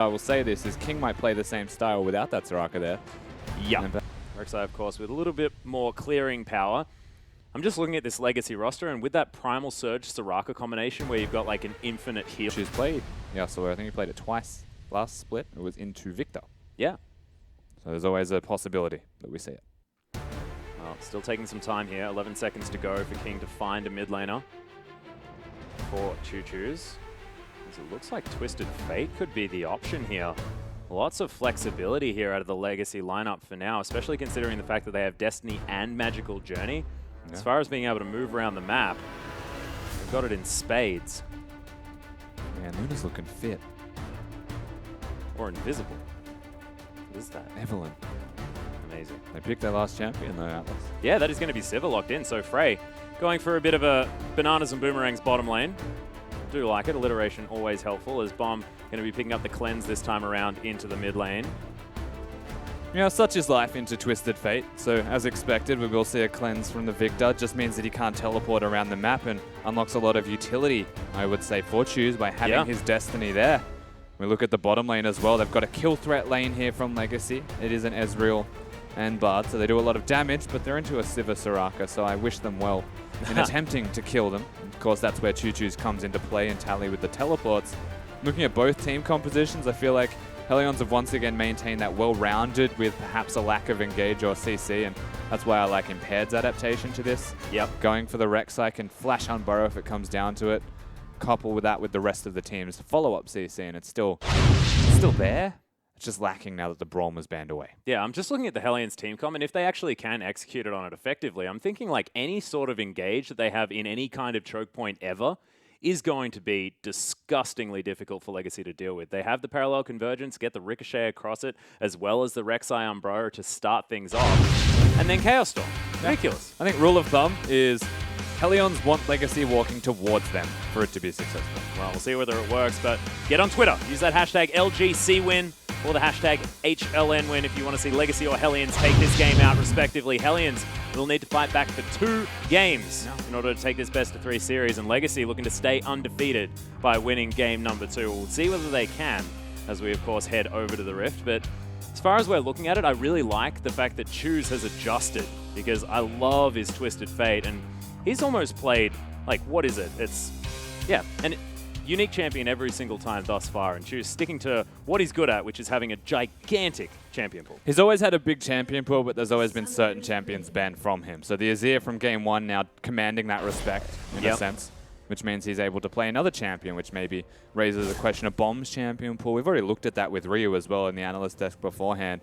I will say this, is King might play the same style without that Soraka there. Yeah. Rek'Sai, of course, with a little bit more clearing power. I'm just looking at this Legacy roster, and with that Primal Surge Soraka combination where you've got like an infinite heal. She's played. Yeah, so I think he played it twice last split. It was into Victor. Yeah. So there's always a possibility that we see it. Well, still taking some time here. 11 seconds to go for King to find a mid laner for Choo-Choo's. It looks like Twisted Fate could be the option here. Lots of flexibility here out of the Legacy lineup for now, especially considering the fact that they have Destiny and Magical Journey. Yeah. As far as being able to move around the map, they've got it in spades. Man, Luna's looking fit. Or invisible. What is that? Evelyn. Amazing. They picked their last champion though, Atlas. Yeah, that is going to be Sivir locked in. So Frey going for a bit of a bananas and boomerangs bottom lane. Do like it. Alliteration always helpful, as Bomb going to be picking up the cleanse this time around into the mid lane. You know, such is life into Twisted Fate. So as expected, we will see a cleanse from the Victor. Just means that he can't teleport around the map and unlocks a lot of utility, I would say, for Choose by having his Destiny there. We look at the bottom lane as well. They've got a kill threat lane here from Legacy. It is an Ezreal and Bard, so they do a lot of damage, but they're into a Sivir Soraka, so I wish them well in attempting to kill them. Of course, that's where Choo-Choo's comes into play and Tally with the teleports. Looking at both team compositions, I feel like Hellions have once again maintained that well-rounded with perhaps a lack of engage or CC, and that's why I like Impaired's adaptation to this. Yep. Going for the Rek'Sai can flash Unburrow if it comes down to it. Couple with that with the rest of the team's follow-up CC, and it's still there. It's just lacking now that the Braum was banned away. Yeah, I'm just looking at the Hellions team com, and if they actually can execute it on it effectively, I'm thinking like any sort of engage that they have in any kind of choke point ever is going to be disgustingly difficult for Legacy to deal with. They have the parallel convergence, get the ricochet across it, as well as the Rek'Sai Umbro to start things off. And then Chaos Storm. Ridiculous. I think rule of thumb is Hellions want Legacy walking towards them for it to be successful. Well, we'll see whether it works, but get on Twitter. Use that hashtag LGCWin or the hashtag HLNWin if you want to see Legacy or Hellions take this game out respectively. Hellions will need to fight back for 2 games in order to take this best-of-3 series, and Legacy looking to stay undefeated by winning game number 2. We'll see whether they can as we, of course, head over to the Rift. But as far as we're looking at it, I really like the fact that Choose has adjusted, because I love his Twisted Fate, and he's almost played, like, what is it? It's, yeah, an unique champion every single time thus far, and Choose sticking to what he's good at, which is having a gigantic champion pool. He's always had a big champion pool, but there's always been certain champions banned from him. So the Azir from game 1 now commanding that respect, in a sense, which means he's able to play another champion, which maybe raises the question of Bomb's champion pool. We've already looked at that with Ryu as well in the analyst desk beforehand.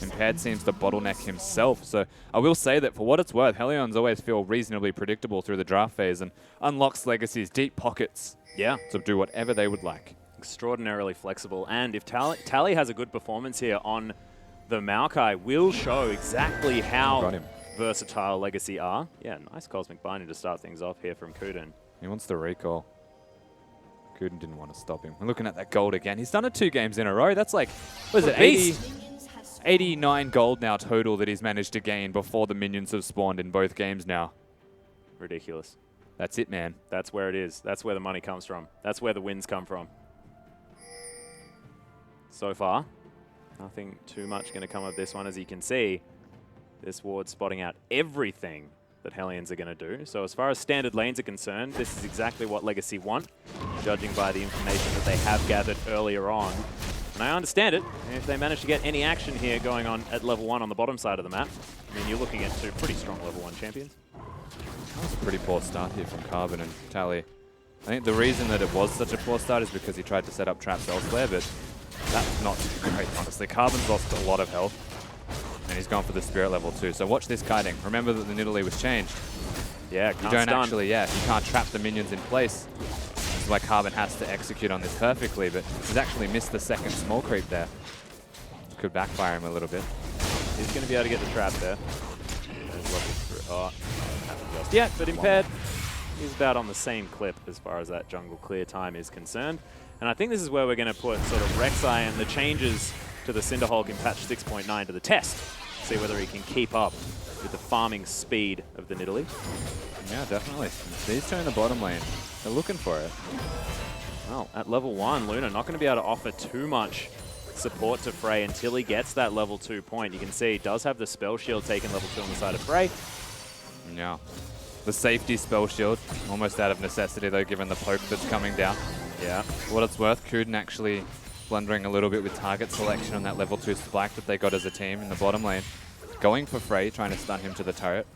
Impaired seems to bottleneck himself. So I will say that for what it's worth, Hellions always feel reasonably predictable through the draft phase and unlocks Legacy's deep pockets to do whatever they would like. Extraordinarily flexible. And if Tally has a good performance here on the Maokai, will show exactly how versatile Legacy are. Yeah, nice Cosmic Binding to start things off here from Kuden. He wants the recall. Kuden didn't want to stop him. We're looking at that gold again. He's done it 2 games in a row. That's like, what is it, 89 gold now total that he's managed to gain before the minions have spawned in both games now. Ridiculous. That's it, man. That's where it is. That's where the money comes from. That's where the wins come from. So far, nothing too much going to come of this one. As you can see, this ward spotting out everything that Hellions are going to do. So as far as standard lanes are concerned, this is exactly what Legacy want, judging by the information that they have gathered earlier on. And I understand it. If they manage to get any action here going on at level 1 on the bottom side of the map, I mean, you're looking at 2 pretty strong level 1 champions. That was a pretty poor start here from Carbon and Tally. I think the reason that it was such a poor start is because he tried to set up traps elsewhere, but that's not great, honestly. Carbon's lost a lot of health, and he's gone for the spirit level too. So watch this kiting. Remember that the Nidalee was changed. Yeah, you don't actually, you can't trap the minions in place. This is why Carbon has to execute on this perfectly, but he's actually missed the second small creep there. Could backfire him a little bit. He's going to be able to get the trap there. Oh, just yet, but Impaired is about on the same clip as far as that jungle clear time is concerned. And I think this is where we're going to put sort of Rek'Sai and the changes to the Cinderhulk in patch 6.9 to the test. See whether he can keep up with the farming speed of the Nidalee. Yeah, definitely. These two in the bottom lane, they're looking for it. Well, at level 1, Luna not going to be able to offer too much support to Frey until he gets that level 2 point. You can see he does have the spell shield taken level 2 on the side of Frey. Yeah. The safety spell shield, almost out of necessity though, given the poke that's coming down. Yeah. For what it's worth, Kuden actually blundering a little bit with target selection on that level 2 spike that they got as a team in the bottom lane. Going for Frey, trying to stun him to the turret,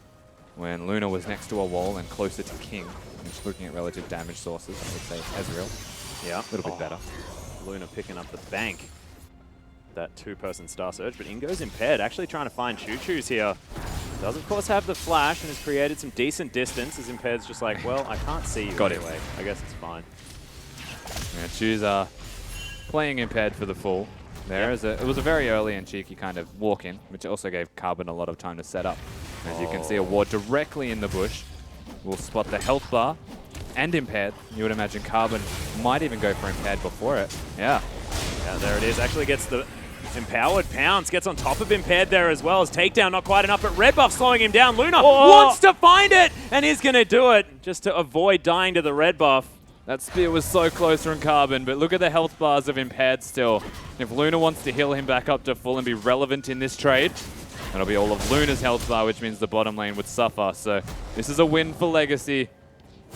when Luna was next to a wall and closer to King. Just looking at relative damage sources, I would say Ezreal. Yeah. A little bit better. Luna picking up the bank. That 2-person Star Surge, but in goes Impaired, actually trying to find Choo-Choos here. Does, of course, have the flash and has created some decent distance, as Impaired's just like, well, I can't see you Got anyway. I guess it's fine. Yeah, Choos are playing Impaired for the full. It was a very early and cheeky kind of walk-in, which also gave Carbon a lot of time to set up. As you can see, a ward directly in the bush. We'll spot the health bar and Impaired. You would imagine Carbon might even go for Impaired before it. Yeah. Yeah, there it is. Actually gets the Empowered Pounce, gets on top of Impaired there as well as Takedown, not quite enough, but Red Buff slowing him down. Luna wants to find it and is going to do it just to avoid dying to the Red Buff. That spear was so close from Carbon, but look at the health bars of Impaired still. If Luna wants to heal him back up to full and be relevant in this trade, that'll be all of Luna's health bar, which means the bottom lane would suffer. So this is a win for Legacy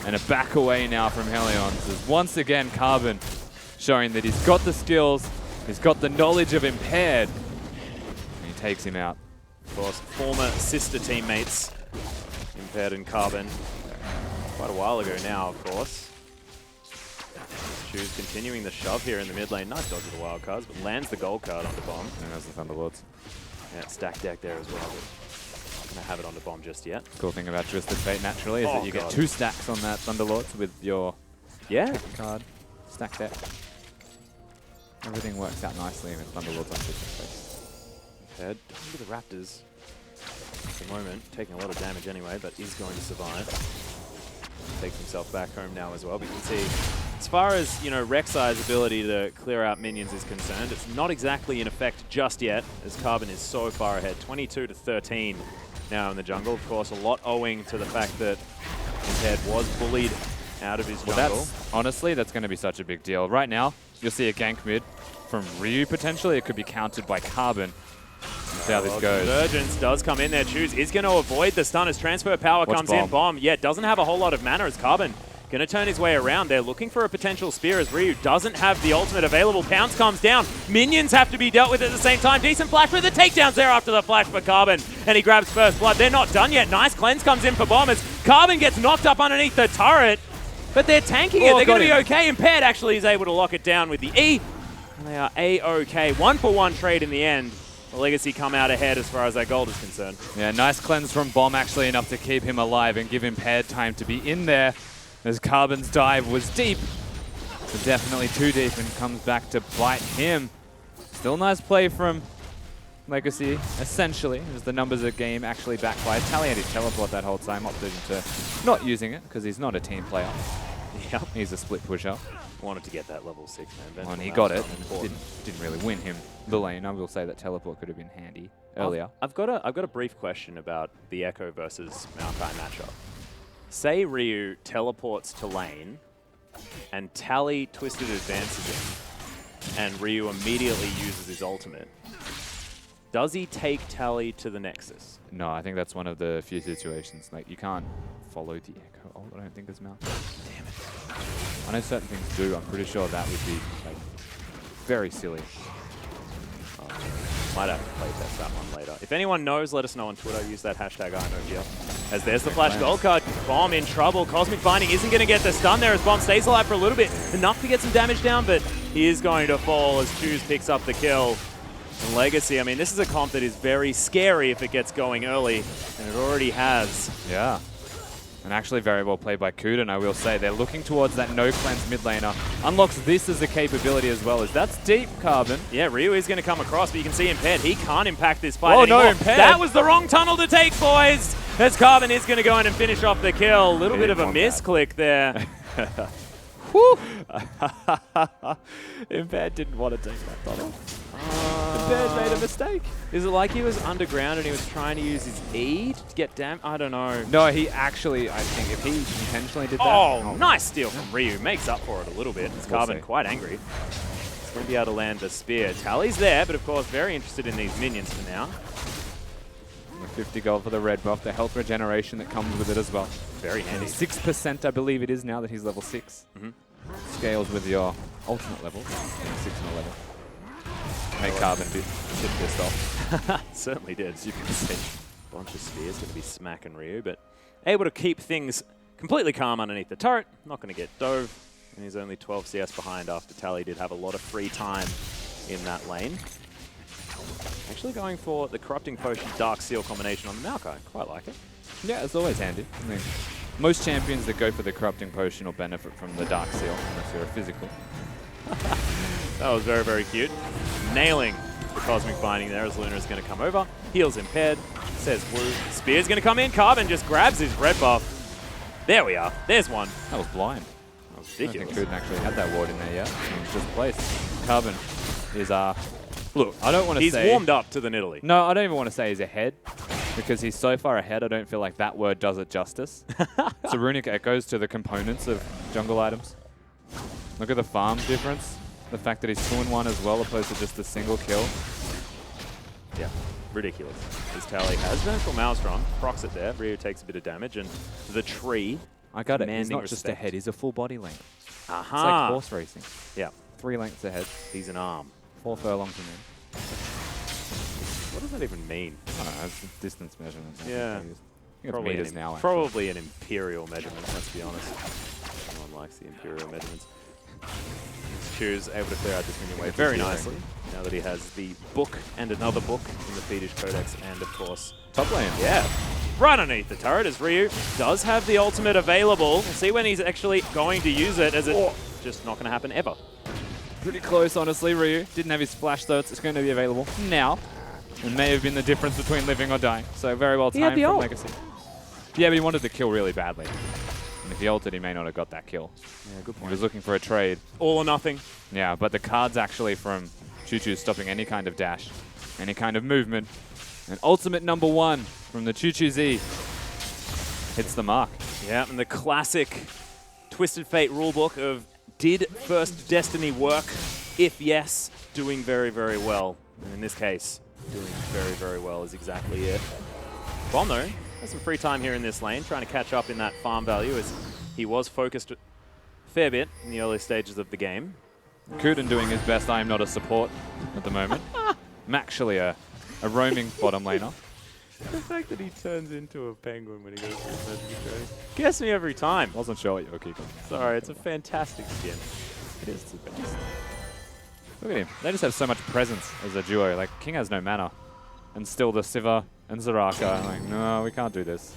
and a back away now from Hellions. As once again, Carbon showing that he's got the skills, he's got the knowledge of Impaired, and he takes him out. Of course, former sister teammates, Impaired and Carbon, quite a while ago now, of course. Choos continuing the shove here in the mid lane. Nice dodge of the wild cards, but lands the gold card on the bomb. And there's the Thunderlords. Yeah, stack deck there as well, but not going to have it on the bomb just yet. Cool thing about Twisted Fate naturally is that you get 2 stacks on that Thunderlords with your card stack deck. Everything works out nicely with Thunderlords on Twisted Fate. Impaired into the Raptors at the moment, taking a lot of damage anyway, but is going to survive. Takes himself back home now as well, but you can see, as far as, you know, Rek'Sai's ability to clear out minions is concerned, it's not exactly in effect just yet, as Carbon is so far ahead. 22 to 13 now in the jungle. Of course, a lot owing to the fact that Impaired was bullied out of his jungle. Honestly, that's going to be such a big deal. Right now, you'll see a gank mid from Ryu potentially. It could be countered by Carbon. See how this goes. Convergence does come in there. Choos is going to avoid the stun as transfer power comes in. Bomb, yeah, doesn't have a whole lot of mana as Carbon going to turn his way around. They're looking for a potential spear as Ryu doesn't have the ultimate available. Pounce comes down. Minions have to be dealt with at the same time. Decent flash with the takedowns there after the flash for Carbon. And he grabs first blood. They're not done yet. Nice cleanse comes in for Bomb as Carbon gets knocked up underneath the turret. But they're tanking it. They're going to be okay. Impaired actually is able to lock it down with the E. And they are A-okay. 1-for-1 trade in the end. The Legacy come out ahead as far as that gold is concerned. Yeah, nice cleanse from Bomb, actually enough to keep him alive and give Impaired time to be in there, as Carbon's dive was deep. So definitely too deep and comes back to bite him. Still nice play from Legacy, essentially, as the numbers of game actually backfired. Tally had his teleport that whole time, opted into not using it because he's not a team player. Yep. He's a split pusher. Wanted to get that level 6 man. And he got it. Didn't really win him the lane. I will say that teleport could have been handy earlier. I've got a brief question about the Echo versus Maokai matchup. Say Ryu teleports to lane and Tally Twisted advances him and Ryu immediately uses his ultimate. Does he take Tally to the Nexus? No, I think that's one of the few situations. Like, you can't follow the Echo ult, I don't think, as Maokai. Damn it. I know certain things do. I'm pretty sure that would be like very silly. Might have to play test that one later. If anyone knows, let us know on Twitter. Use that hashtag #IKnowGL. As there's the flash gold card. Bomb in trouble. Cosmic Binding isn't going to get the stun there as Bomb stays alive for a little bit. Enough to get some damage down, but he is going to fall as Choos picks up the kill. And Legacy, I mean, this is a comp that is very scary if it gets going early, and it already has. Yeah. And actually very well played by Kuden, I will say. They're looking towards that no cleanse mid laner. Unlocks this as a capability as well, as that's deep, Carbon. Yeah, Ryu is going to come across, but you can see Impaired. He can't impact this fight anymore. No, Impaired. That was the wrong tunnel to take, boys. As Carbon is going to go in and finish off the kill. A little bit of a misclick there. Whew. Impaired didn't want to take that tunnel. Bird made a mistake. Is it like he was underground and he was trying to use his E to get damage? I don't know. No, he actually, I think if he intentionally did that. Oh, nice steal from Ryu. Makes up for it a little bit. It's We'll Carbon see. quite angry. He's going to be able to land the spear. Tally's there, but of course very interested in these minions for now. The 50 gold for the red buff, the health regeneration that comes with it as well. Very handy. 6% I believe it is now that he's level 6. Scales with your ultimate level, 6 and 11. Make Carbon a bit pissed off. Certainly did, as you can see. Bunch of spears going to be smacking Ryu, but able to keep things completely calm underneath the turret. Not going to get dove, and he's only 12 CS behind after Tally did have a lot of free time in that lane. Actually going for the Corrupting Potion Dark Seal combination on the Maokai. Quite like it. Yeah, it's always handy. I mean, most champions that go for the Corrupting Potion will benefit from the Dark Seal, unless you're a physical. That was very, very cute. Nailing the Cosmic Binding there as Luna's going to come over. Heals impaired. Says woo. Spear's going to come in. Carbon just grabs his red buff. There we are. There's one. That was blind. That was I don't ridiculous. think Kuden actually had that ward in there yet. It was just placed. Carbon is, look, I don't want to say... He's warmed up to the Nidalee. No, I don't even want to say he's ahead, because he's so far ahead, I don't feel like that word does it justice. So Runic echoes to the components of jungle items. Look at the farm difference. The fact that he's 2-1 as well, opposed to just a single kill. Yeah, ridiculous. His Tally has Vengeful Maelstrom, procs it there. Ryu takes a bit of damage, and the tree. I got it. He's commanding not just respect. ahead, he's a full body length. Aha. It's like horse racing. Yeah, 3 lengths ahead, he's an arm. 4 furlongs in there. What does that even mean? I don't know, it's a distance measurement. Yeah. I think it's meters now, actually. Probably an imperial measurement, let's be honest. No one likes the imperial measurements. Choose able to clear out this minion wave very nicely. Now that he has the book and another book in the Fetish Codex and, of course, Top lane. yeah, right underneath the turret as Ryu does have the ultimate available. We'll see when he's actually going to use it, as it's just not going to happen ever. Pretty close, honestly, Ryu. Didn't have his flash, though. It's going to be available now. It may have been the difference between living or dying. So very well timed from Legacy. Yeah, but he wanted to kill really badly. And if he ulted, he may not have got that kill. Yeah, good He point. was looking for a trade. All or nothing. Yeah, but the card's actually from Choo-Choo stopping any kind of dash, any kind of movement. And ultimate #1 from the Choo-Choo Z hits the mark. Yeah, and the classic Twisted Fate rulebook of did First Destiny work? If yes, doing very, very well. And in this case, doing very, very well is exactly it. Bomb, though, has some free time here in this lane, trying to catch up in that farm value as he was focused a fair bit in the early stages of the game. Kuden doing his best. I am not a support at the moment. I'm actually a roaming bottom laner. The fact that he turns into a penguin when he goes through his magic training gets me every time. Wasn't sure what you were keeping. Sorry, it's a fantastic skin. It is the best. Look at him. They just have so much presence as a duo. Like, King has no mana. And still the Siva and Zaraka are like, no, we can't do this.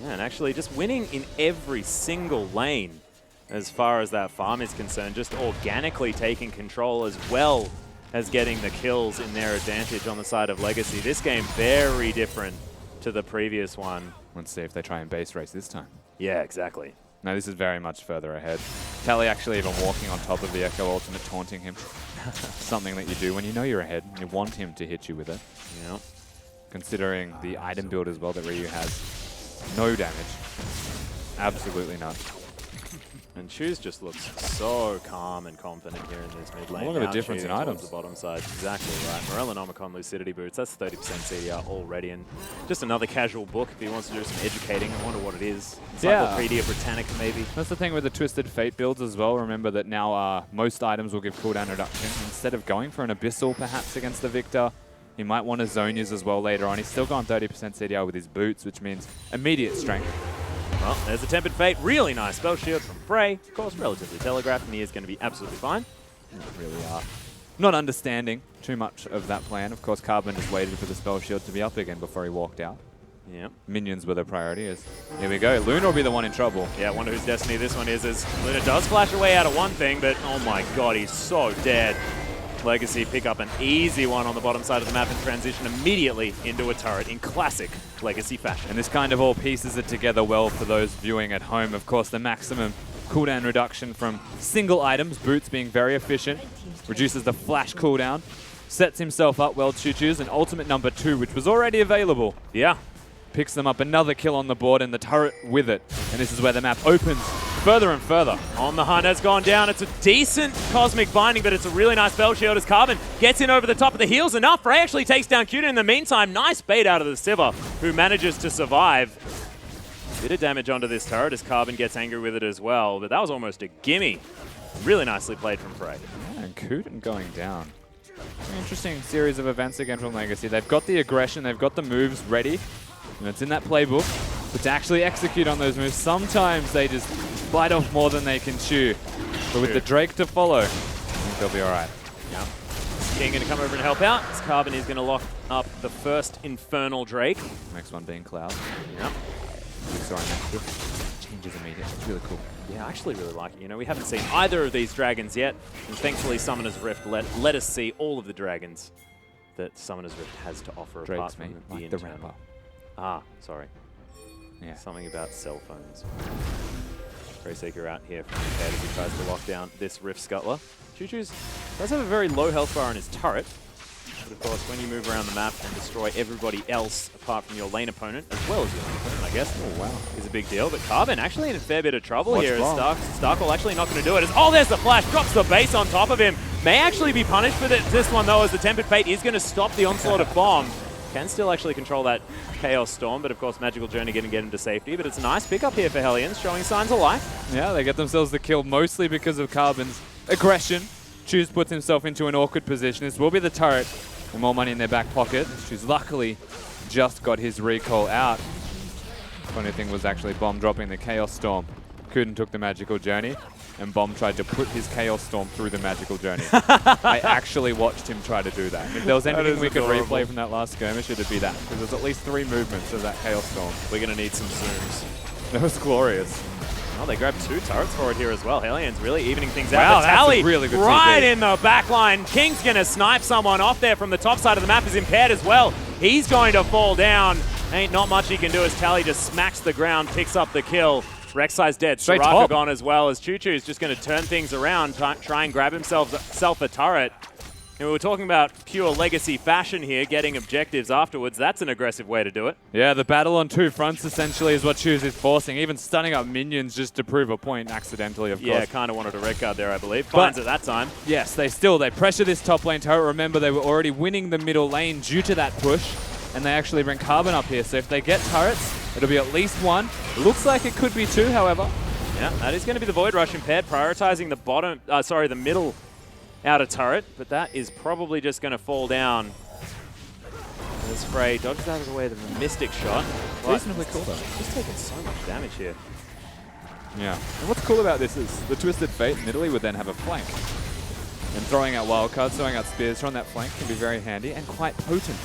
Yeah, and actually just winning in every single lane as far as that farm is concerned, just organically taking control as well as getting the kills in their advantage on the side of Legacy. This game very different to the previous one. Let's see if they try and base race this time. Yeah, exactly. No, this is very much further ahead. Tally actually even walking on top of the Echo Ultimate, taunting him. Something that you do when you know you're ahead. You want him to hit you with it. Yeah. Considering the item build as well that Ryu has. No damage. Absolutely none. And Choose just looks so calm and confident here in this mid lane. Look at the Now difference in shooting towards items. The bottom side, exactly right. Morellonomicon Lucidity Boots, that's 30% CDR already. And just another casual book if he wants to do some educating. I wonder what it is. Encyclopedia Britannica maybe. That's the thing with the Twisted Fate builds as well. Remember that now most items will give cooldown reduction. Instead of going for an Abyssal perhaps against the Victor, he might want to zone use as well later on. He's still got 30% CDR with his boots, which means immediate strength. Well, there's a Tempered Fate. Really nice spell shield from Frey. Of course, relatively telegraphed, and he is going to be absolutely fine. Really are. Not understanding too much of that plan. Of course, Carbon just waited for the spell shield to be up again before he walked out. Yeah. Minions were the priority. Here we go. Luna will be the one in trouble. Yeah, I wonder whose destiny this one is, as Luna does flash away out of one thing, but oh my god, he's so dead. Legacy pick up an easy one on the bottom side of the map and transition immediately into a turret in classic Legacy fashion. And this kind of all pieces it together well for those viewing at home. Of course, the maximum cooldown reduction from single items, boots being very efficient, reduces the flash cooldown. sets himself up well. Choo-Choo's an ultimate number 2, which was already available. Yeah. Picks them up another kill on the board and the turret with it. And this is where the map opens further and further. On the hunt has gone down. It's a decent Cosmic Binding, but it's a really nice Bell Shield as Carbon gets in over the top of the heels enough. Frey actually takes down Cuda in the meantime. Nice bait out of the Sivir, who manages to survive. Bit of damage onto this turret as Carbon gets angry with it as well, but that was almost a gimme. Really nicely played from Frey. Yeah, and Kuden going down. An interesting series of events again from Legacy. They've got the aggression, they've got the moves ready, and it's in that playbook. But to actually execute on those moves, sometimes they just bite off more than they can chew. But with the Drake to follow, I think they'll be all right. Yeah. King going to come over and help out. As Carbon is going to lock up the first Infernal Drake. Next one being Cloud. Yeah. Sorry, changes immediately. It's really cool. Yeah, I actually really like it. You know, we haven't seen either of these dragons yet, and thankfully Summoner's Rift let us see all of the dragons that Summoner's Rift has to offer. Drake's apart from like the the rapper. Ah, sorry. Yeah. Something about cell phones. Greyseeker out here from the head as he tries to lock down this Rift Scuttler. Choo-Choo's does have a very low health bar on his turret. But of course, when you move around the map and destroy everybody else apart from your lane opponent, as well as your lane opponent, I guess, is a big deal. But Carbon actually in a fair bit of trouble here. Starkle actually not going to do it. Oh, there's the flash, drops the base on top of him. May actually be punished for this one, though, as the Tempered Fate is going to stop the onslaught of Bomb. Can still actually control that Chaos Storm, but of course Magical Journey going to get him to safety. But it's a nice pickup here for Hellions, showing signs of life. Yeah, they get themselves the kill mostly because of Carbon's aggression. Choose puts himself into an awkward position. This will be the turret. And more money in their back pocket. Choose luckily just got his recall out. Funny thing was actually Bomb dropping the Chaos Storm. Kuden took the Magical Journey, and Bomb tried to put his Chaos Storm through the Magical Journey. I actually watched him try to do that. And if there was anything we could replay from that last skirmish, it'd be that. Because there's at least 3 movements of that Chaos Storm. We're going to need some zooms. That was glorious. Oh, they grabbed 2 turrets for it here as well. Hellions really evening things out. Wow, But Tally that's a really good right TP. in the back line. King's going to snipe someone off there from the top side of the map. Is impaired as well. He's going to fall down. Ain't not much he can do as Tally just smacks the ground, picks up the kill. Rek'Sai's dead. Straight Soraka top. gone as well as Choo-Choo's just going to turn things around, try and grab himself a turret. And we were talking about pure legacy fashion here, getting objectives afterwards. That's an aggressive way to do it. Yeah, the battle on 2 fronts essentially is what Choose is forcing, even stunning up minions just to prove a point accidentally, of course. Yeah, kind of wanted a red card there, I believe. Finds it that time. Yes, they pressure this top lane turret. Remember, they were already winning the middle lane due to that push, and they actually bring Carbon up here. So if they get turrets, it'll be at least 1. Looks like it could be 2, however. Yeah, that is going to be the Void Rush impaired, prioritizing the middle outer turret, but that is probably just going to fall down. As Frey dodges out of the way of the Mystic shot. Reasonably cool though. He's taking so much damage here. Yeah, and what's cool about this is the Twisted Fate in Italy would then have a flank. And throwing out wildcards, throwing out spears from that flank can be very handy and quite potent.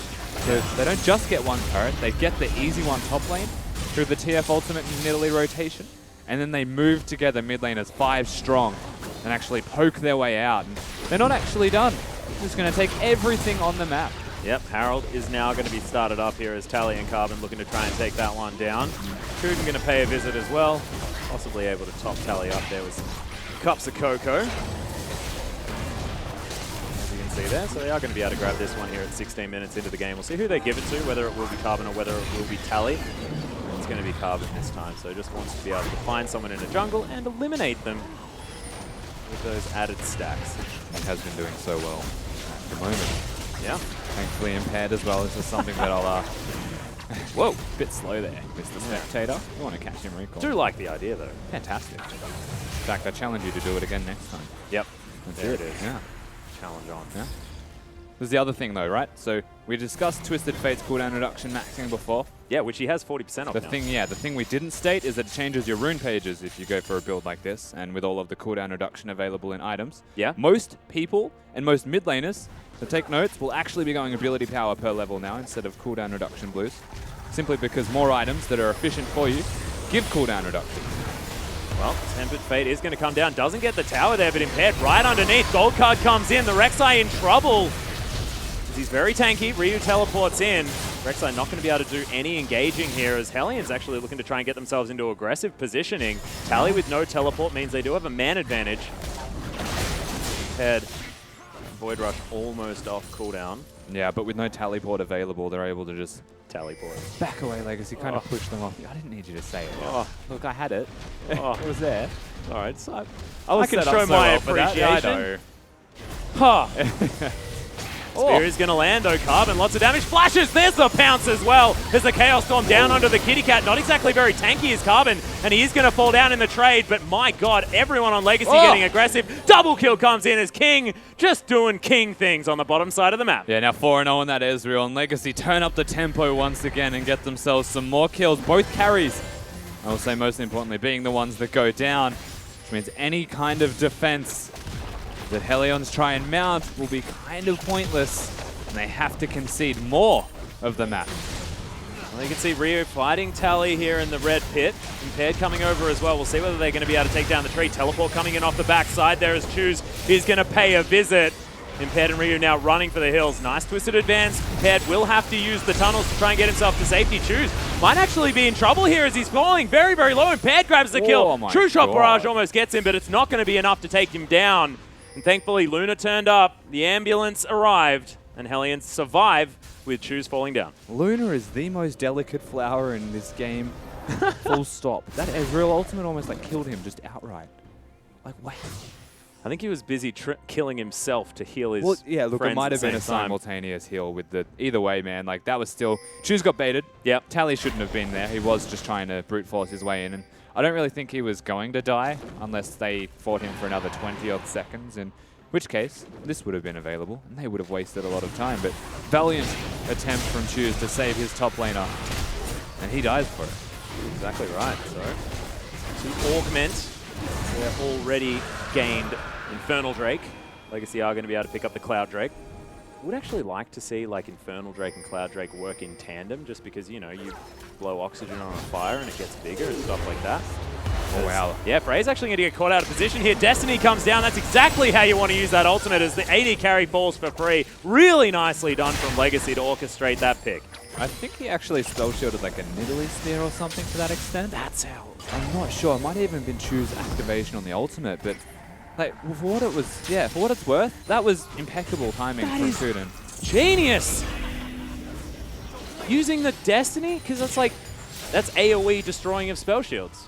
So they don't just get 1 turret, they get the easy one top lane through the TF Ultimate in Italy rotation, and then they move together mid lane as 5 strong and actually poke their way out. And they're not actually done. They're just going to take everything on the map. Yep, Harold is now going to be started up here as Tally and Carbon looking to try and take that one down. Kuden going to pay a visit as well, possibly able to top Tally up there with some cups of cocoa. As you can see there, so they are going to be able to grab this one here at 16 minutes into the game. We'll see who they give it to, whether it will be Carbon or whether it will be Tally. It's going to be Carbon this time, so just wants to be able to find someone in a jungle and eliminate them with those added stacks. He has been doing so well at the moment. Yeah. Thankfully impaired as well. This is something that I'll... Whoa, bit slow there, Mr. Spectator. You want to catch him recall. Do like the idea though. Fantastic. In fact, I challenge you to do it again next time. Yep. There it is. Yeah. Challenge on. Yeah. There's the other thing though, right? So we discussed Twisted Fate's cooldown reduction maxing before. Yeah, which he has 40% of now. The thing we didn't state is that it changes your rune pages if you go for a build like this, and with all of the cooldown reduction available in items. Yeah. Most people and most mid laners, so take notes, will actually be going ability power per level now instead of cooldown reduction blues, simply because more items that are efficient for you give cooldown reduction. Well, Tempered Fate is going to come down. Doesn't get the tower there, but impaired right underneath. Gold card comes in. The Rek'Sai in trouble. He's very tanky. Ryu teleports in. Rek'Sai not going to be able to do any engaging here as Hellions actually looking to try and get themselves into aggressive positioning. Tally with no teleport means they do have a man advantage. Head Void Rush almost off cooldown. Yeah, but with no teleport available, they're able to just Teleport. back away Legacy, kind of push them off. I didn't need you to say it. Oh. Look, I had it. Oh. It was there. All right, so I can show my appreciation. Yeah, I know. Huh. Spear is going to land, though. Carbon, lots of damage. Flashes, there's the pounce as well. There's the Chaos Storm down onto the Kitty Cat. Not exactly very tanky is Carbon, and he is going to fall down in the trade, but my god, everyone on Legacy getting aggressive. Double kill comes in as King just doing King things on the bottom side of the map. Yeah, now 4-0 on that Ezreal, and Legacy turn up the tempo once again and get themselves some more kills. Both carries, I will say most importantly, being the ones that go down, which means any kind of defense that Hellions try and mount will be kind of pointless, and they have to concede more of the map. Well, you can see Rio fighting Tally here in the red pit. Impaired coming over as well. We'll see whether they're going to be able to take down the tree. Teleport coming in off the backside there as Choose is going to pay a visit. Impaired and Ryu now running for the hills. Nice twisted advance. Impaired will have to use the tunnels to try and get himself to safety. Choose might actually be in trouble here as he's falling very, very low. Impaired grabs the kill. True Shot Barrage almost gets him, but it's not going to be enough to take him down. And thankfully, Luna turned up, the ambulance arrived, and Hellions survive with Choose falling down. Luna is the most delicate flower in this game. Full stop. That Ezreal ultimate almost like killed him just outright. Like, wow. I think he was busy killing himself to heal his look, it might have been a simultaneous heal with the... Either way, man, like, that was still... Choose got baited. Yep. Tally shouldn't have been there. He was just trying to brute force his way in, and I don't really think he was going to die unless they fought him for another 20-odd seconds, in which case, this would have been available, and they would have wasted a lot of time, but valiant attempt from Choose to save his top laner, and he dies for it. Exactly right, so to augment their already gained Infernal Drake, Legacy are going to be able to pick up the Cloud Drake. Would actually like to see like Infernal Drake and Cloud Drake work in tandem, just because, you know, you blow oxygen on a fire and it gets bigger and stuff like that. Oh, wow. Yeah, Frey's actually going to get caught out of position here. Destiny comes down. That's exactly how you want to use that ultimate, as the AD carry falls for free. Really nicely done from Legacy to orchestrate that pick. I think he actually spell shielded like a Nidalee Spear or something to that extent. That's how. I'm not sure. It might have even been Choose activation on the ultimate, but like for what it was, yeah, for what it's worth, that was impeccable timing from Kuden. Genius! Using the Destiny? Because that's AoE destroying of spell shields.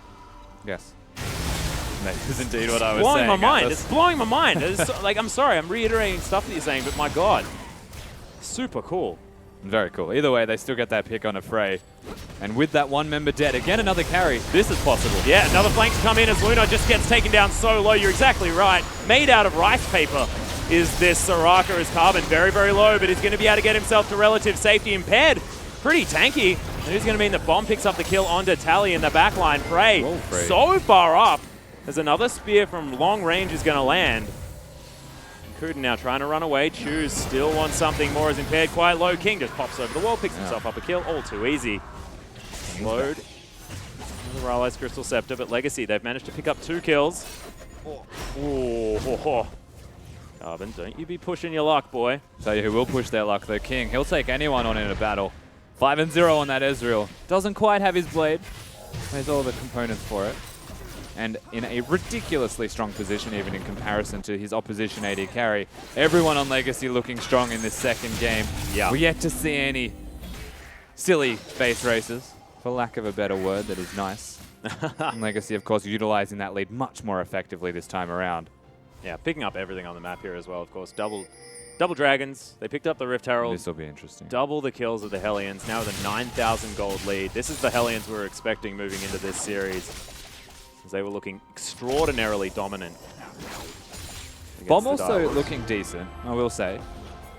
Yes. That is indeed what I was blowing saying. My mind. It's blowing my mind. It's like, I'm sorry, I'm reiterating stuff that you're saying, but my god. Super cool. Very cool. Either way, they still get that pick on a Frey. And with that one member dead, again another carry, this is possible. Yeah, another flank to come in as Luna just gets taken down so low. You're exactly right. Made out of rice paper is this Soraka as Carbon. Very, very low, but he's going to be able to get himself to relative safety. Impaired, pretty tanky. And who's going to mean the bomb picks up the kill onto Tally in the backline. Frey so far up. There's another spear from long range is going to land. Kuden now trying to run away. Choose still wants something more as Impaired quite low. King just pops over the wall, picks himself up a kill. All too easy. Load. Another Rylai's Crystal Scepter, but Legacy, they've managed to pick up 2 kills. Oh. Carbon, don't you be pushing your luck, boy. Tell you who will push their luck, though. King. He'll take anyone on in a battle. 5-0 on that Ezreal. Doesn't quite have his blade. There's all the components for it. And in a ridiculously strong position, even in comparison to his opposition AD carry. Everyone on Legacy looking strong in this second game. Yeah. We're yet to see any silly face races, for lack of a better word that is nice. And Legacy, of course, utilizing that lead much more effectively this time around. Yeah, picking up everything on the map here as well, of course. Double Dragons. They picked up the Rift Herald. This will be interesting. Double the kills of the Hellions. Now with a 9,000 gold lead. This is the Hellions we were expecting moving into this series, as they were looking extraordinarily dominant. Bomb also looking decent, I will say.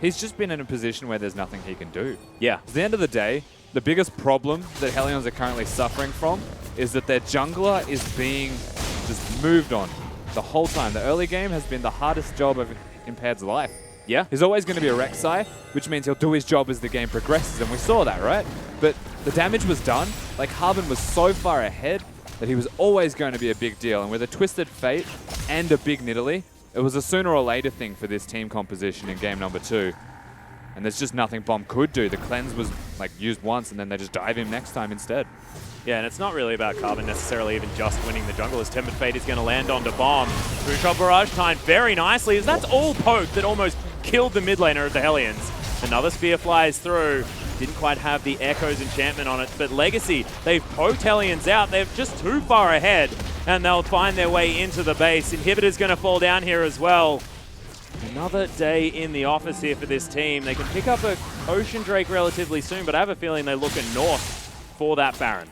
He's just been in a position where there's nothing he can do. Yeah. At the end of the day, the biggest problem that Hellions are currently suffering from is that their jungler is being just moved on the whole time. The early game has been the hardest job of Impaired's life. Yeah. He's always going to be a Rek'Sai, which means he'll do his job as the game progresses, and we saw that, right? But the damage was done. Like, Harbin was so far ahead that he was always going to be a big deal. And with a Twisted Fate and a big Nidalee, it was a sooner or later thing for this team composition in game number 2. And there's just nothing Bomb could do. The cleanse was like used once, and then they just dive him next time instead. Yeah, and it's not really about Carbon necessarily even just winning the jungle, as Tempered Fate is going to land onto Bomb. True Shot Barrage timed very nicely, as that's all poke that almost killed the mid laner of the Hellions. Another spear flies through. Didn't quite have the Echo's enchantment on it, but Legacy, they've poked Hellions out. They're just too far ahead, and they'll find their way into the base. Inhibitor's going to fall down here as well. Another day in the office here for this team. They can pick up a Ocean Drake relatively soon, but I have a feeling they're looking north for that Baron.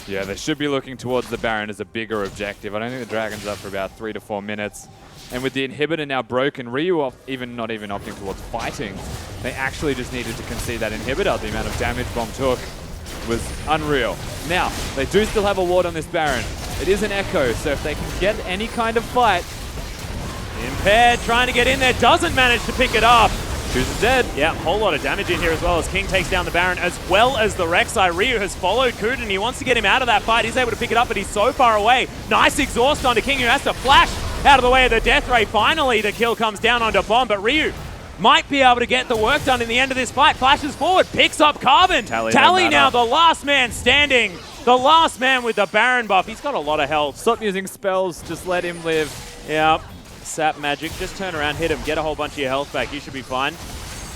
Yeah, they should be looking towards the Baron as a bigger objective. I don't think the Dragon's up for about 3 to 4 minutes. And with the inhibitor now broken, Ryu not even opting towards fighting. They actually just needed to concede that inhibitor. The amount of damage Bomb took was unreal. Now, they do still have a ward on this Baron. It is an Echo, so if they can get any kind of fight... Impaired, trying to get in there, doesn't manage to pick it up. Choose is dead. Yeah, whole lot of damage in here as well as King takes down the Baron as well as the Rek'Sai. Ryu has followed Kuden. He wants to get him out of that fight. He's able to pick it up, but he's so far away. Nice exhaust onto King, who has to flash out of the way of the Death Ray. Finally, the kill comes down onto Bomb, but Ryu might be able to get the work done in the end of this fight. Flashes forward, picks up Carbon. Tally now, the last man standing. The last man with the Baron buff. He's got a lot of health. Stop using spells, just let him live. Yeah, sap magic. Just turn around, hit him, get a whole bunch of your health back. You should be fine.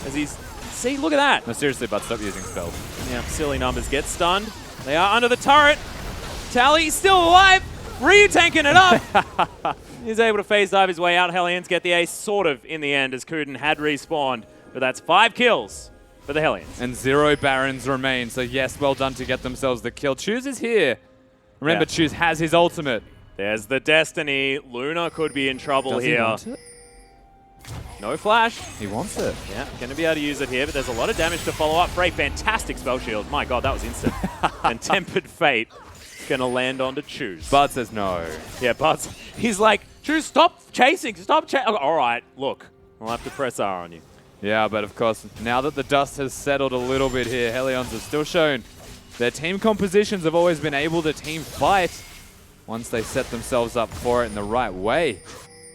As he's... See, look at that. No, seriously, but stop using spells. Yeah, silly numbers. Get stunned. They are under the turret. Tally still alive. Ryu tanking it up. He's able to phase dive his way out. Hellions get the ace sort of in the end as Kuden had respawned. But that's 5 kills for the Hellions. And 0 Barons remain. So yes, well done to get themselves the kill. Choose is here. Remember, Yeah. Choose has his ultimate. There's the Destiny. Luna could be in trouble Does here. he want it? No flash. He wants it. Yeah, going to be able to use it here, but there's a lot of damage to follow up for a fantastic spell shield. My god, that was instant. And Tempered Fate going to land onto Choose. Bud says no. Yeah, Bud's, he's like, Choose, stop chasing, stop chasing. All right, look, I'll have to press R on you. Yeah, but of course, now that the dust has settled a little bit here, Hellions have still shown their team compositions have always been able to team fight once they set themselves up for it in the right way.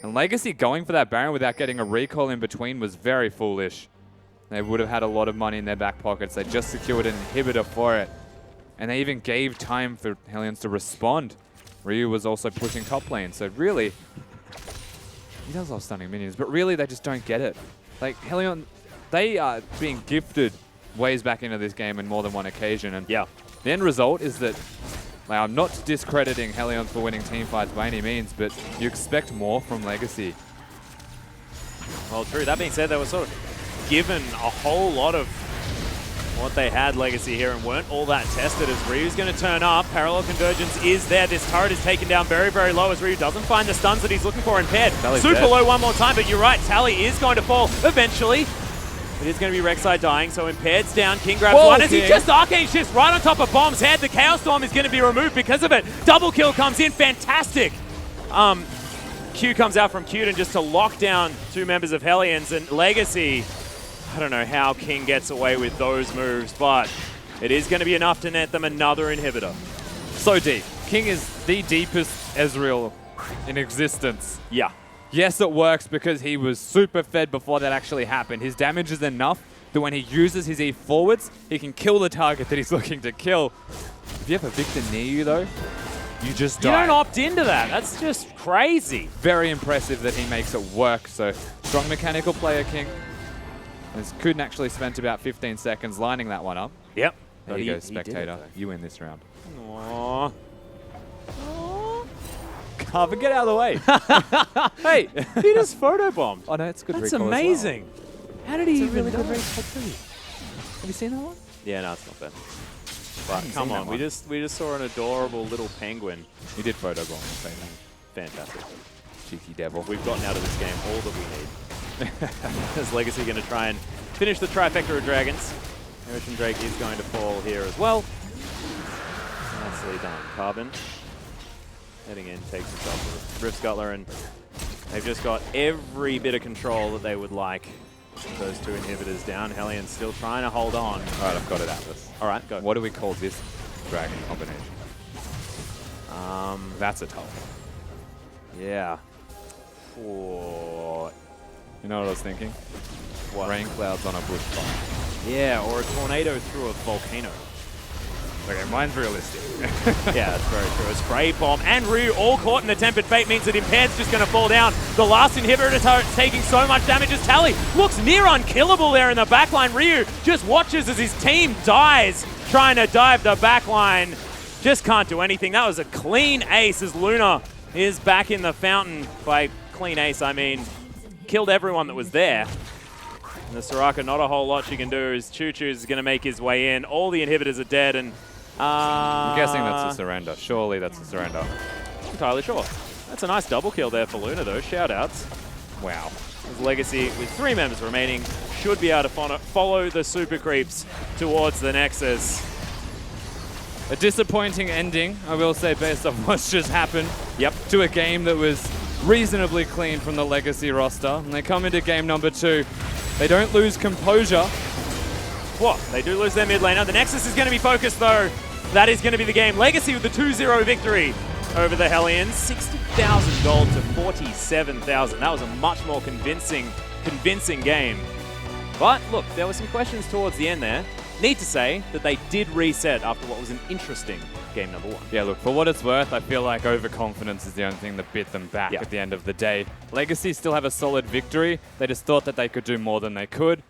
And Legacy going for that Baron without getting a recall in between was very foolish. They would have had a lot of money in their back pockets. They just secured an inhibitor for it. And they even gave time for Hellions to respond. Ryu was also pushing top lane, so really, he does love stunning minions, but really they just don't get it. Like, Hellion, they are being gifted ways back into this game on more than one occasion, and yeah, the end result is that, like, I'm not discrediting Hellions for winning team fights by any means, but you expect more from Legacy. well, true. That being said, they were sort of given a whole lot of what they had Legacy here and weren't all that tested as Ryu's going to turn up. Parallel Convergence is there. This turret is taken down very, very low as Ryu doesn't find the stuns that he's looking for Impaired. Super dead. low one more time, but you're right. Tally is going to fall eventually. It is going to be Rek'Sai dying, so Impaired's down. King grabs one as he just Arcane Shifts right on top of Bomb's head. The Chaos Storm is going to be removed because of it. Double kill comes in. Fantastic. Q comes out from Kuden just to lock down 2 members of Hellions, and Legacy, I don't know how King gets away with those moves, but it is going to be enough to net them another inhibitor. So deep. King is the deepest Ezreal in existence. Yeah. Yes, it works because he was super fed before that actually happened. His damage is enough that when he uses his E forwards, he can kill the target that he's looking to kill. If you have a Victor near you, though, you just die. You don't opt into that. That's just crazy. Very impressive that he makes it work. So, strong mechanical player, King. As Kuden actually spent about 15 seconds lining that one up. Yep. There you go, Spectator. You win this round. Aww. Carver, get out of the way. Hey. He just photobombed. Oh, no, it's a good That's recall amazing. as well. How did he even really do good it? recall too. Have you seen that one? Yeah, no, it's not bad. But come on, we just saw an adorable little penguin. You did photobomb. Say that. Fantastic. Cheeky devil. We've gotten out of this game all that we need. Is Legacy going to try and finish the trifecta of dragons? Ocean Drake is going to fall here as well. Nicely done. Carbon heading in, takes himself a Rift Scuttler, and they've just got every bit of control that they would like. Those 2 inhibitors down. Hellions still trying to hold on. All right, I've got it, Atlas. All right, go. What do we call this dragon combination? That's a tough one. Yeah. For You know what I was thinking? what? Rain clouds on a bushfire. Yeah, or a tornado through a volcano. Okay, mine's realistic. Yeah, that's very true. A spray bomb and Ryu all caught in a tempered fate means that Impaired's just going to fall down. The last inhibitor turret taking so much damage as Tally looks near unkillable there in the backline. Ryu just watches as his team dies, trying to dive the backline. Just can't do anything. That was a clean ace as Luna is back in the fountain. By clean ace, I mean killed everyone that was there. And the Soraka, not a whole lot she can do as Choo Choo is going to make his way in. All the inhibitors are dead, and I'm guessing that's a surrender. Surely that's a surrender. Not entirely sure. That's a nice double kill there for Luna, though. Shout-outs. Wow. As Legacy, with 3 members remaining, should be able to follow the super creeps towards the Nexus. A disappointing ending, I will say, based on what's just happened. Yep. To a game that was reasonably clean from the Legacy roster. And they come into game number 2. They don't lose composure. What? They do lose their mid laner. The Nexus is going to be focused, though. That is going to be the game. Legacy with the 2-0 victory over the Hellions. 60,000 gold to 47,000. That was a much more convincing game. But look, there were some questions towards the end there. Need to say that they did reset after what was an interesting game number 1. Yeah, look, for what it's worth, I feel like overconfidence is the only thing that bit them back at the end of the day. Legacy still have a solid victory. They just thought that they could do more than they could.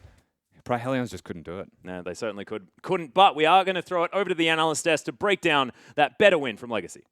Hellions just couldn't do it. No, they certainly couldn't. But we are going to throw it over to the analyst desk to break down that better win from Legacy.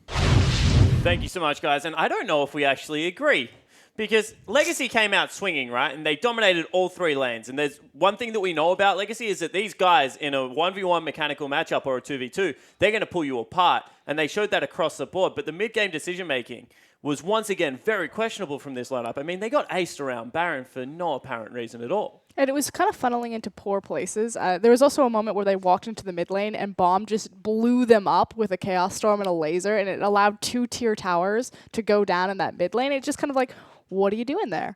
Thank you so much, guys. And I don't know if we actually agree. Because Legacy came out swinging, right? And they dominated all 3 lanes. And there's one thing that we know about Legacy is that these guys in a 1v1 mechanical matchup or a 2v2, they're going to pull you apart. And they showed that across the board. But the mid-game decision-making was once again very questionable from this lineup. I mean, they got aced around Baron for no apparent reason at all. And it was kind of funneling into poor places. There was also a moment where they walked into the mid lane and Bomb just blew them up with a Chaos Storm and a laser, and it allowed 2 tier towers to go down in that mid lane. It's just kind of like, what are you doing there?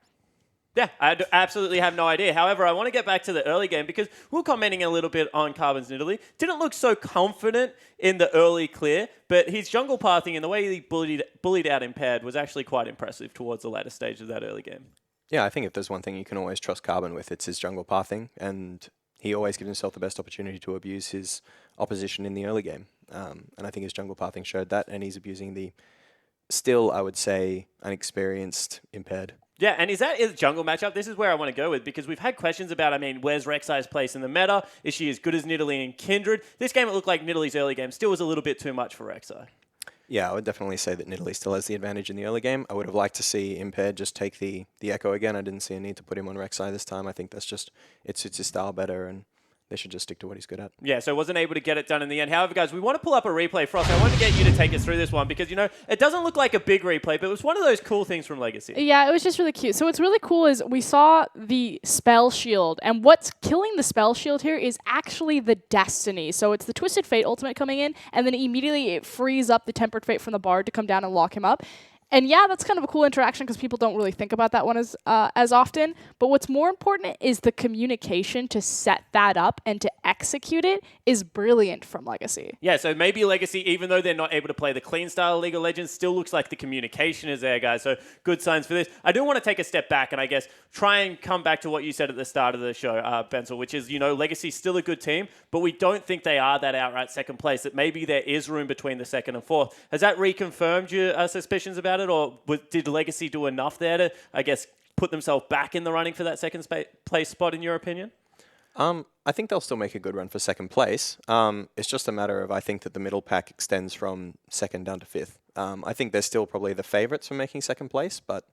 Yeah, I absolutely have no idea. However, I want to get back to the early game because we were commenting a little bit on Carbon's Nidalee. Didn't look so confident in the early clear, but his jungle pathing and the way he bullied out Impaired was actually quite impressive towards the latter stage of that early game. Yeah, I think if there's one thing you can always trust Carbon with, it's his jungle pathing, and he always gives himself the best opportunity to abuse his opposition in the early game. And I think his jungle pathing showed that, and he's abusing the still, I would say, unexperienced Impaired. Yeah, and is that a jungle matchup? This is where I want to go with, because we've had questions about, I mean, where's Rek'Sai's place in the meta? Is she as good as Nidalee and Kindred? This game, it looked like Nidalee's early game still was a little bit too much for Rek'Sai. Yeah, I would definitely say that Nidalee still has the advantage in the early game. I would have liked to see Impaired just take the Echo again. I didn't see a need to put him on Rek'Sai this time. I think that's just, it suits his style better, and they should just stick to what he's good at. Yeah, so wasn't able to get it done in the end. However, guys, we want to pull up a replay. Frost, I want to get you to take us through this one because, you know, it doesn't look like a big replay, but it was one of those cool things from Legacy. Yeah, it was just really cute. So what's really cool is we saw the spell shield, and what's killing the spell shield here is actually the Destiny. So it's the Twisted Fate ultimate coming in, and then immediately it frees up the Tempered Fate from the Bard to come down and lock him up. And yeah, that's kind of a cool interaction because people don't really think about that one as often. But what's more important is the communication to set that up and to execute it is brilliant from Legacy. Yeah, so maybe Legacy, even though they're not able to play the clean style of League of Legends, still looks like the communication is there, guys. So good signs for this. I do want to take a step back and I guess try and come back to what you said at the start of the show, Bensel, which is, you know, Legacy's still a good team, but we don't think they are that outright second place, that maybe there is room between the second and fourth. Has that reconfirmed your suspicions about it, or did Legacy do enough there to, I guess, put themselves back in the running for that second place spot, in your opinion? I think they'll still make a good run for second place. It's just a matter of, I think that the middle pack extends from second down to fifth. I think they're still probably the favourites for making second place, but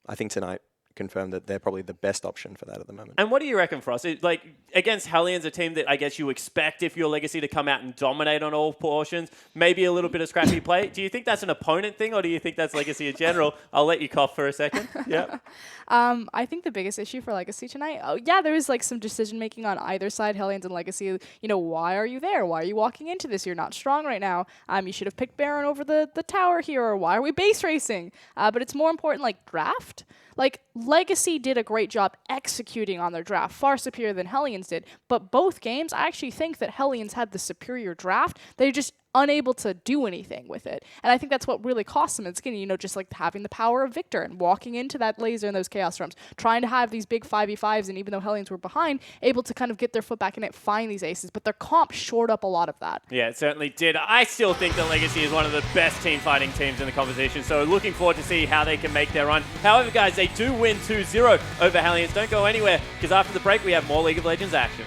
I think tonight confirmed that they're probably the best option for that at the moment. And what do you reckon, Frost? Like, against Hellions, a team that I guess you expect if you're Legacy to come out and dominate on all portions, maybe a little bit of scrappy play. Do you think that's an opponent thing, or do you think that's Legacy in general? I'll let you cough for a second. Yeah. I think the biggest issue for Legacy tonight, there was like some decision making on either side, Hellions and Legacy. You know, why are you there? Why are you walking into this? You're not strong right now. You should have picked Baron over the tower here, or why are we base racing? But it's more important, like, draft. Like, Legacy did a great job executing on their draft, far superior than Hellions did. But both games, I actually think that Hellions had the superior draft. They just unable to do anything with it. And I think that's what really cost them in skinny, you know, just like having the power of Victor and walking into that laser and those Chaos Storms, trying to have these big 5v5s, and even though Hellions were behind, able to kind of get their foot back in it, find these aces. But their comp shored up a lot of that. Yeah, it certainly did. I still think that Legacy is one of the best team fighting teams in the competition, so looking forward to see how they can make their run. However, guys, they do win 2-0 over Hellions. Don't go anywhere, because after the break, we have more League of Legends action.